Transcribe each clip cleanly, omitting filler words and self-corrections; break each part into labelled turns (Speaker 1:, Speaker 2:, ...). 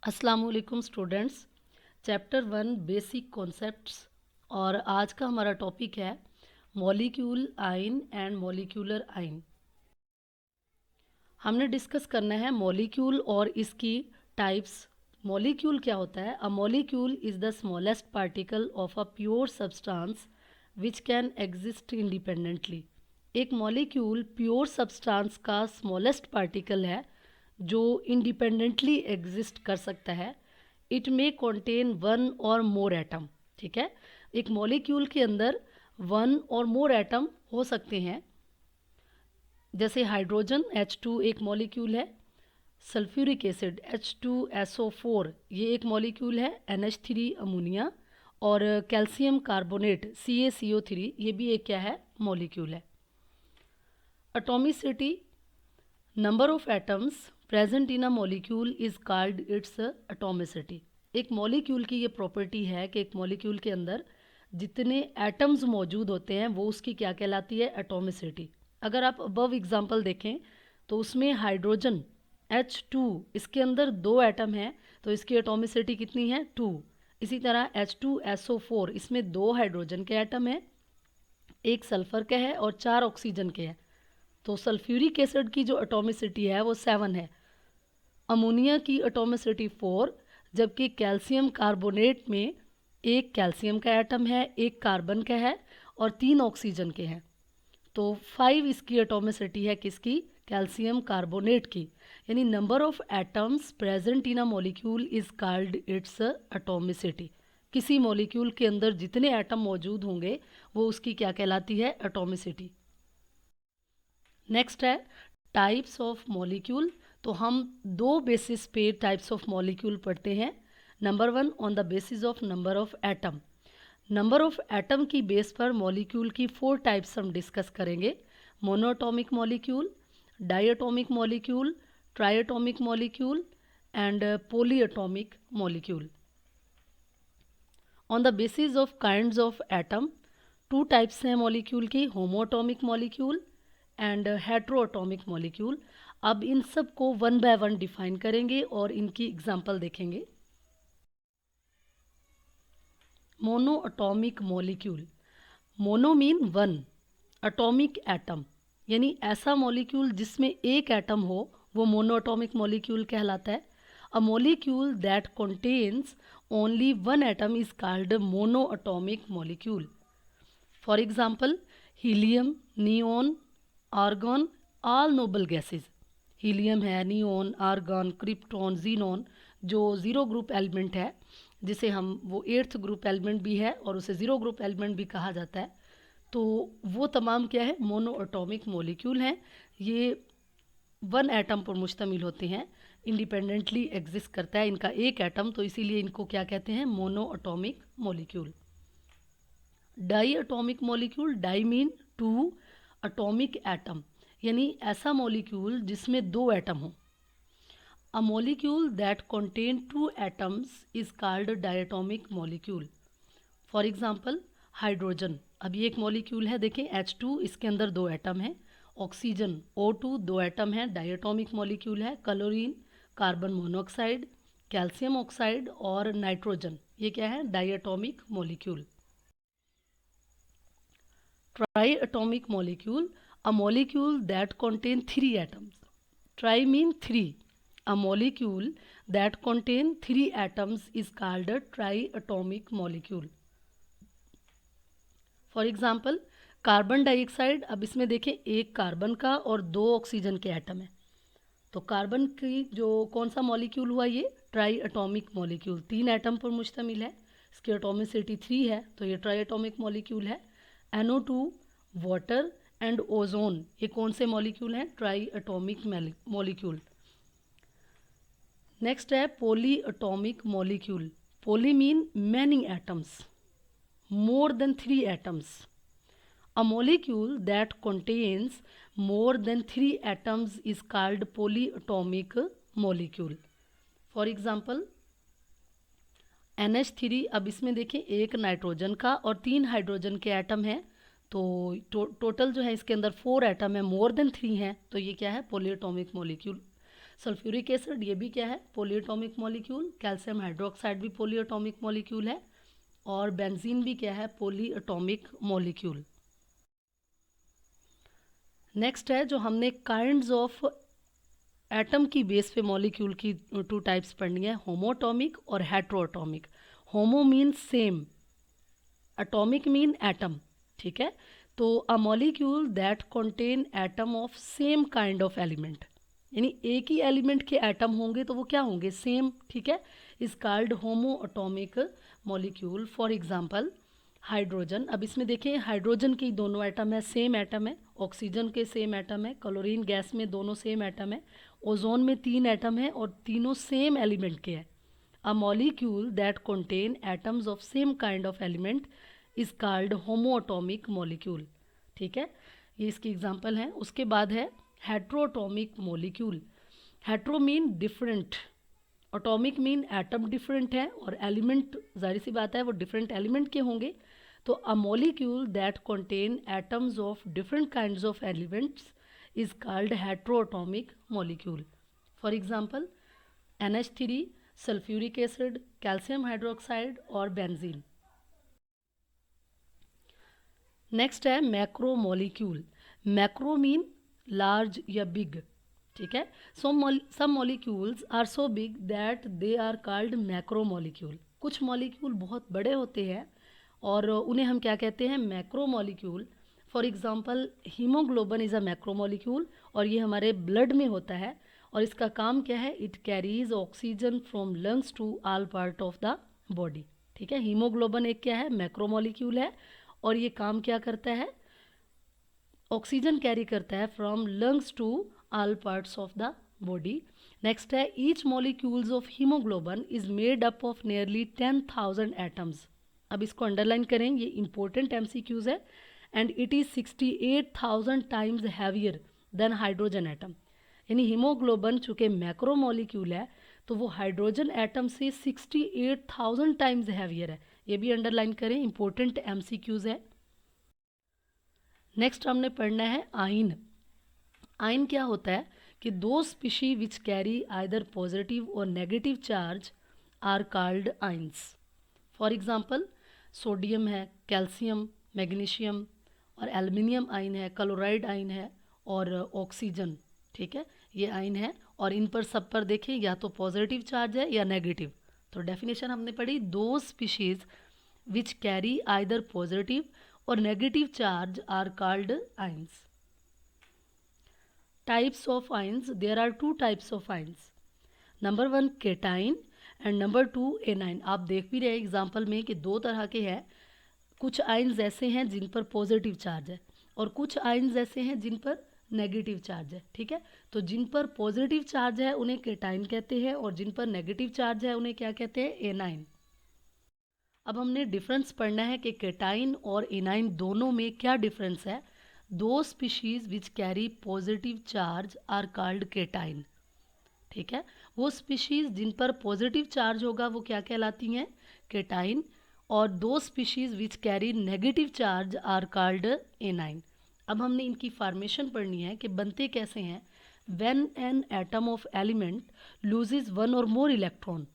Speaker 1: अस्सलाम वालेकुम students. Chapter 1 basic concepts और आज का हमारा टॉपिक है molecule ion and molecular ion. हमने डिस्कस करना है मॉलिक्यूल और इसकी टाइप्स। मॉलिक्यूल क्या होता है? A molecule is the smallest particle of a pure substance which can exist independently. एक मॉलिक्यूल प्योर सब्सटेंस का स्मॉलेस्ट पार्टिकल है जो इंडिपेंडेंटली एग्जिस्ट कर सकता है। इट मे कंटेन वन और मोर एटम। ठीक है, एक मॉलिक्यूल के अंदर वन और मोर एटम हो सकते हैं। जैसे हाइड्रोजन H2 एक मॉलिक्यूल है, सल्फ्यूरिक एसिड H2SO4 ये एक मॉलिक्यूल है, NH3 अमोनिया, और कैल्शियम कार्बोनेट CaCO3 ये भी एक क्या है, मॉलिक्यूल है। Atomicity, number of atoms present in a molecule is called its atomicity. एक मॉलिक्यूल की ये प्रॉपर्टी है कि एक मॉलिक्यूल के अंदर जितने एटम्स मौजूद होते हैं वो उसकी क्या कहलाती है, एटॉमिसिटी। अगर आप अबव एग्जांपल देखें तो उसमें हाइड्रोजन H2 इसके अंदर 2 एटम हैं तो इसकी एटॉमिसिटी कितनी है, 2। इसी तरह H2SO4 इसमें 2 हाइड्रोजन के एटम हैं, एक सल्फर का है और 4 ऑक्सीजन के हैं, तो सल्फ्यूरिक एसिड की जो एटॉमिसिटी है वो 7 है। अमोनिया की एटॉमिसिटी 4, जबकि कैल्शियम कार्बोनेट में एक कैल्शियम का एटम है, एक कार्बन का है और 3 ऑक्सीजन के हैं, तो 5 इसकी एटॉमिसिटी है किसकी, कैल्शियम कार्बोनेट की। यानी number of atoms present in a molecule is called its atomicity. किसी मॉलिक्यूल के अंदर जितने एटम मौजूद होंगे वो उसकी क्या कहलाती है, एटॉमिसिटी। नेक्स्ट है टाइप्स ऑफ मॉलिक्यूल। तो हम दो बेसिस पे टाइप्स ऑफ मॉलिक्यूल पढ़ते हैं। Number 1 on the basis of number of atom. Number of atom की बेस पर मॉलिक्यूल की 4 टाइप्स हम डिस्कस करेंगे। Monoatomic molecule, diatomic molecule, triatomic molecule and polyatomic molecule. On the basis of kinds of atom, 2 types हैं molecule की, होमोएटॉमिक molecule and heteroatomic molecule. अब इन सब को वन बाय वन डिफाइन करेंगे और इनकी एग्जांपल देखेंगे। Monoatomic molecule, mono mean one, atomic atom, यानी ऐसा मॉलिक्यूल जिसमें एक एटम हो वो मोनोएटॉमिक मॉलिक्यूल कहलाता है। A molecule that contains only one atom is called monoatomic molecule. For example helium, neon, argon, all noble gases. Helium है, neon, argon, krypton, xenon जो ज़ीरो ग्रुप एलिमेंट है, जिसे हम वो 8th ग्रुप एलिमेंट भी है और उसे ज़ीरो ग्रुप एलिमेंट भी कहा जाता है। तो वो तमाम क्या है, मोनोएटॉमिक मॉलिक्यूल हैं। ये वन एटम पर मुश्तमिल होते हैं, इंडिपेंडेंटली एग्जिस्ट करता है इनका एक एटम, तो इसीलिए इनको क्या कहते हैं, monoatomic molecule. Di atomic molecule, di mean 2, atomic atom, यानी ऐसा मॉलिक्यूल जिसमें 2 एटम हो। A molecule that contain 2 atoms is called diatomic molecule. For example hydrogen, अब ये एक मॉलिक्यूल है, देखें H2 इसके अंदर 2 एटम है, ऑक्सीजन O2 2 एटम है, डायटॉमिक मॉलिक्यूल है। Chlorine, carbon monoxide, calcium oxide और नाइट्रोजन, ये क्या है, diatomic molecule. Triatomic molecule, a molecule that contain 3 atoms. Tri mean 3. A molecule that contain 3 atoms is called a triatomic molecule. For example carbon dioxide, अब इसमें देखें एक carbon का और 2 ऑक्सीजन के एटम है, तो कार्बन की जो कौन सा मॉलिक्यूल हुआ, ये ट्राई एटॉमिक मॉलिक्यूल, 3 एटम पर मुश्तमिल है, इसकी एटॉमिसिटी 3 है, तो ये ट्राई एटॉमिक मॉलिक्यूल है। NO2, वाटर एंड ओजोन, ये कौन से मॉलिक्यूल हैं, ट्राई एटॉमिक मॉलिक्यूल। नेक्स्ट है poly atomic molecule. Poly mean many atoms, more than 3 atoms. A molecule that contains more than 3 atoms is called polyatomic molecule. For example NH3, अब इसमें देखें एक nitrogen का और 3 हाइड्रोजन के atom हैं, तो टोटल जो है इसके अंदर 4 एटम है, मोर देन 3 हैं, तो ये क्या है, पॉलीएटॉमिक मॉलिक्यूल। सल्फ्यूरिक एसिड ये भी क्या है, पॉलीएटॉमिक मॉलिक्यूल। कैल्शियम हाइड्रोक्साइड भी पॉलीएटॉमिक मॉलिक्यूल है। और बेंजीन भी क्या है, पॉलीएटॉमिक मॉलिक्यूल। नेक्स्ट है जो हमने काइंड्स ऑफ एटम की बेस पे मॉलिक्यूल की 2 टाइप्स पढ़नी है, होमोटॉमिक और heteroatomic. Homo mean same, atomic mean atom, ठीक है। तो a molecule that contain atom of same kind of element, यानी एक ही एलिमेंट के एटम होंगे तो वो क्या होंगे, सेम, ठीक है, is called homo atomic molecule. For example hydrogen. अब इसमें देखिए हाइड्रोजन के दोनों एटम है, सेम एटम है। ऑक्सीजन के सेम एटम है। क्लोरीन गैस में दोनों सेम एटम है। ओजोन में 3 एटम है और तीनों सेम एलिमेंट के हैं। A molecule that contain atoms of same kind of element is called homoatomic molecule, ठीक है। ये इसकी एग्जांपल है। उसके बाद है heteroatomic molecule. Hetero mean different, atomic mean atom different है, और एलिमेंट जाहिर सी बात है वो डिफरेंट एलिमेंट के होंगे। तो a molecule that contain atoms of different kinds of elements is called heteroatomic molecule. For example NH3, sulphuric acid, calcium hydroxide और बेंजीन। नेक्स्ट है macro molecule. Macro mean large या बिग, ठीक है। Some molecules are so big that they are called macro molecule. कुछ molecule बहुत बड़े होते हैं और उन्हें हम क्या कहते हैं, macro molecule. For example haemoglobin is a macro molecule, और ये हमारे ब्लड में होता है। और इसका काम क्या है, it carries oxygen from lungs to all part of the body, ठीक है। हीमोग्लोबिन एक क्या है, मैक्रो मॉलिक्यूल है, और ये काम क्या करता है, ऑक्सीजन कैरी करता है from lungs to all parts of the body. Next है each molecules of haemoglobin is made up of nearly 10,000 atoms. अब इसको अंडरलाइन करें, ये इंपॉर्टेंट MCQs है। And it is 68,000 times heavier than hydrogen atom. यानी haemoglobin चूँकि macro molecule है तो वो हाइड्रोजन एटम से 68,000 टाइम्स हैवियर है। ये भी अंडरलाइन करें, इंपॉर्टेंट MCQs है। नेक्स्ट हमने पढ़ना है आइन। आइन क्या होता है कि दो species which carry either positive और negative charge are called ions. For example sodium है, कैल्शियम, मैग्नीशियम और एल्युमिनियम आइन है, क्लोराइड आइन है और ऑक्सीजन, ठीक है, ये आइन है। और इन पर सब पर देखें या तो पॉजिटिव चार्ज है या नेगेटिव। तो डेफिनेशन हमने पढ़ी, दो species which carry either positive और negative charge are called ions. Types of ions, there are 2 types of ions. Number 1 cation and number 2 anion. आप देख भी रहे एग्जाम्पल में कि 2 तरह के हैं। कुछ आइंस ऐसे हैं जिन पर पॉजिटिव चार्ज है और कुछ आइंस ऐसे हैं जिन पर नेगेटिव चार्ज है, ठीक है। तो जिन पर पॉजिटिव चार्ज है उन्हें केटाइन कहते हैं और जिन पर नेगेटिव चार्ज है उन्हें क्या कहते हैं, एनाइन। अब हमने डिफरेंस पढ़ना है कि केटाइन और एनाइन दोनों में क्या डिफरेंस है। दो species which carry positive charge are called cation, ठीक है। वो स्पीशीज जिन पर पॉजिटिव चार्ज होगा वो क्या कहलाती हैं, केटाइन। और दो species which carry negative charge are called anion. अब हमने इनकी फॉर्मेशन पढ़नी है कि बनते कैसे हैं। When an atom of element loses 1 और मोर इलेक्ट्रॉन,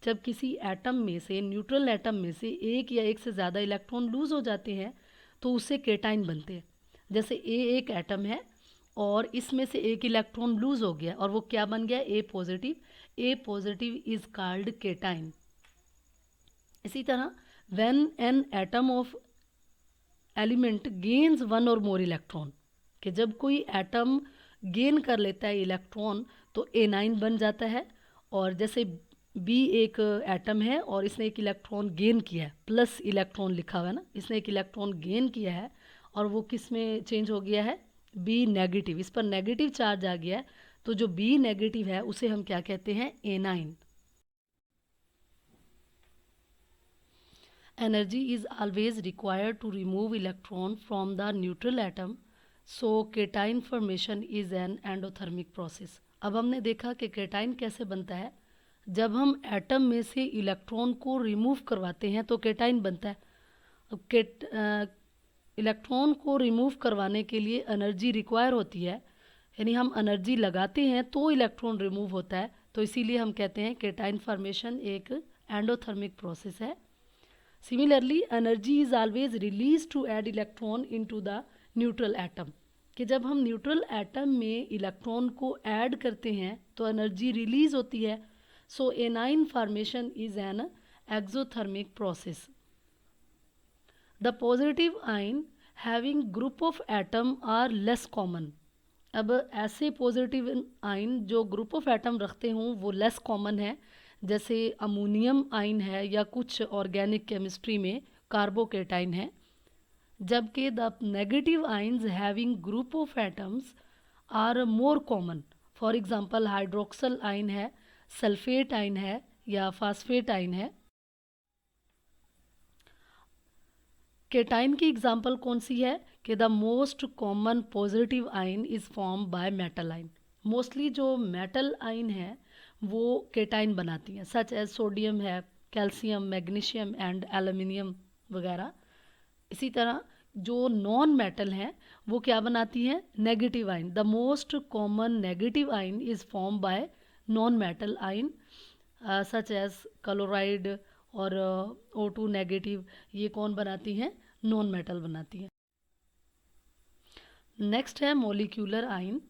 Speaker 1: जब किसी एटम में से, न्यूट्रल एटम में से एक या एक से ज़्यादा इलेक्ट्रॉन लूज़ हो जाते हैं तो उससे केटाइन बनते हैं। जैसे एक एटम है और इसमें से एक इलेक्ट्रॉन लूज़ हो गया और वो क्या बन गया, ए पॉजिटिव इज कॉल्ड केटाइन। इसी तरह when an atom of element gains 1 और मोर इलेक्ट्रॉन, कि जब कोई एटम गेन कर लेता है इलेक्ट्रॉन तो एनाइन बन जाता है। और जैसे बी एक एटम है और इसने एक इलेक्ट्रॉन गेन किया है, प्लस इलेक्ट्रॉन लिखा हुआ है ना, इसने एक इलेक्ट्रॉन गेन किया है और वो किस में चेंज हो गया है, बी नेगेटिव, इस पर नेगेटिव चार्ज आ गया है। तो जो बी नेगेटिव है उसे हम क्या कहते हैं, A9. Energy is always required to remove electron from the neutral atom, so cation formation is an endothermic process। अब हमने देखा कि केटाइन कैसे बनता है, जब हम एटम में से इलेक्ट्रॉन को रिमूव करवाते हैं तो केटाइन बनता है। अब इलेक्ट्रॉन को रिमूव करवाने के लिए एनर्जी रिक्वायर होती है, यानी हम एनर्जी लगाते हैं तो इलेक्ट्रॉन रिमूव होता है, तो इसीलिए हम कहते हैं केटाइन फॉर्मेशन एक एंडोथर्मिक प्रोसेस है। Similarly energy is always release to add electron into the neutral atom, कि जब हम न्यूट्रल एटम में इलेक्ट्रॉन को ऐड करते हैं तो एनर्जी रिलीज होती है। So anion formation is an exothermic process. The positive ion having group of atom are less common. अब ऐसे पॉजिटिव आयन जो ग्रुप ऑफ एटम रखते हों वो लेस कॉमन है, जैसे अमोनियम आयन है या कुछ ऑर्गेनिक केमिस्ट्री में कार्बोकेटाइन है, जबकि the negative ions having group of atoms are more common. For example hydroxyl ion है, सल्फेट आयन है या फास्फेट आयन है। केटाइन की एग्जांपल कौन सी है कि the most common positive ion is form by metal ion. Mostly जो मेटल आयन है वो केटाइन बनाती हैं, सच एज सोडियम है, कैल्शियम, मैग्नीशियम एंड एल्युमिनियम वगैरह। इसी तरह जो नॉन मेटल हैं वो क्या बनाती हैं, negative ion. The most common negative ion is form by non metal ion such as chloride और O2 नेगेटिव, ये कौन बनाती हैं, नॉन मेटल बनाती हैं। नेक्स्ट है molecular ion.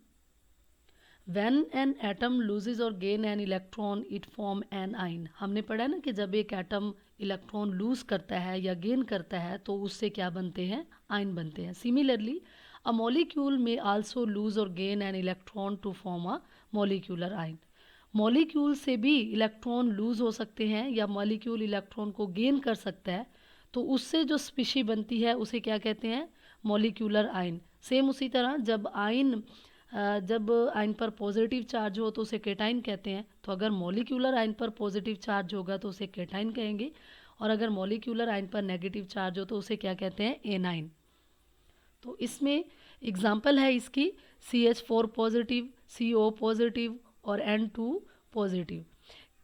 Speaker 1: When an atom loses और gain an electron it form an ion. हमने पढ़ा ना कि जब एक एटम इलेक्ट्रॉन लूज करता है या गेन करता है तो उससे क्या बनते हैं, आयन बनते हैं। सिमिलरली अ मॉलिक्यूल में आल्सो लूज और gain an electron to form a molecular ion. Molecule से भी इलेक्ट्रॉन लूज हो सकते हैं या मॉलिक्यूल इलेक्ट्रॉन को गेन कर सकता है, तो उससे जो स्पीशी बनती है उसे क्या कहते हैं, मॉलिक्यूलर आयन। सेम उसी तरह जब आयन पर पॉजिटिव चार्ज हो तो उसे केटाइन कहते हैं, तो अगर मॉलिक्यूलर आयन पर पॉजिटिव चार्ज होगा तो उसे केटाइन कहेंगे, और अगर मॉलिक्यूलर आयन पर नेगेटिव चार्ज हो तो उसे क्या कहते हैं, एनाइन। तो इसमें एग्जांपल है इसकी CH4 पॉजिटिव, CO पॉजिटिव और N2 positive.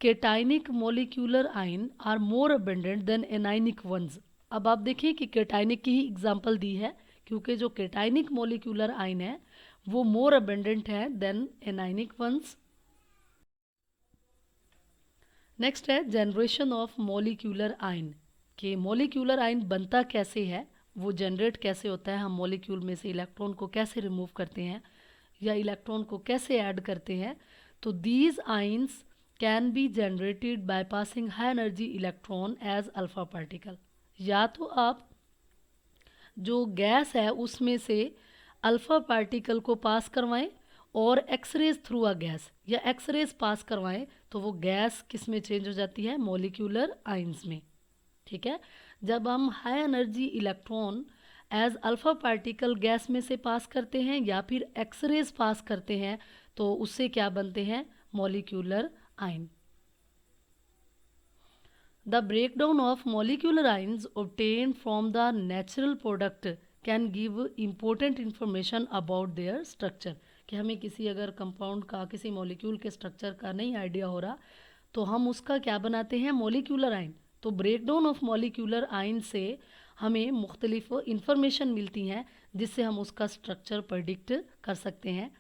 Speaker 1: Cationic molecular ion are more abundant than anionic ones. अब आप देखिए कि केटाइनिक की ही एग्जांपल दी है, क्योंकि जो केटाइनिक मोलिक्यूलर आयन है वो मोर अबेंडेंट है देन एनाइनिक वंस। नेक्स्ट है जनरेशन ऑफ मोलिक्यूलर आयन, कि मोलिक्यूलर आयन बनता कैसे है, वो जनरेट कैसे होता है, हम मोलिक्यूल में से इलेक्ट्रॉन को कैसे रिमूव करते हैं या इलेक्ट्रॉन को कैसे ऐड करते हैं। तो these ions can be generated by passing high energy electron as alpha particle. या तो आप जो गैस है उसमें से अल्फा पार्टिकल को पास करवाएं और एक्सरेज थ्रू अ गैस, या एक्सरेज पास करवाएं तो वो गैस किस में चेंज हो जाती है, मॉलिक्यूलर आयंस में। ठीक है, जब हम high energy electron as alpha particle gas में से पास करते हैं या फिर एक्सरेज पास करते हैं तो उससे क्या बनते हैं, molecular ion. The breakdown of molecular ions obtained from the natural product can give important information about their structure। कि हमें किसी अगर कंपाउंड का, किसी मॉलिक्यूल के स्ट्रक्चर का नहीं आइडिया हो रहा तो हम उसका क्या बनाते हैं, मॉलिक्यूलर आयन। तो ब्रेकडाउन ऑफ मॉलिक्यूलर आयन से हमें मुख्तलिफ इंफॉर्मेशन मिलती हैं जिससे हम उसका स्ट्रक्चर प्रेडिक्ट कर सकते हैं।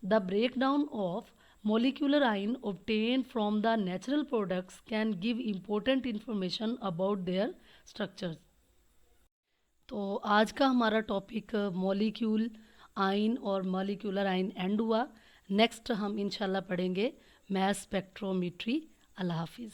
Speaker 1: The breakdown of molecular ion obtained from the natural products can give important information about their structures। तो आज का हमारा टॉपिक मॉलिक्यूल आयन और मॉलिक्यूलर आयन एंड हुआ। नेक्स्ट हम इंशाल्लाह पढ़ेंगे मैस स्पेक्ट्रोमेट्री। अल्लाह हाफिज़।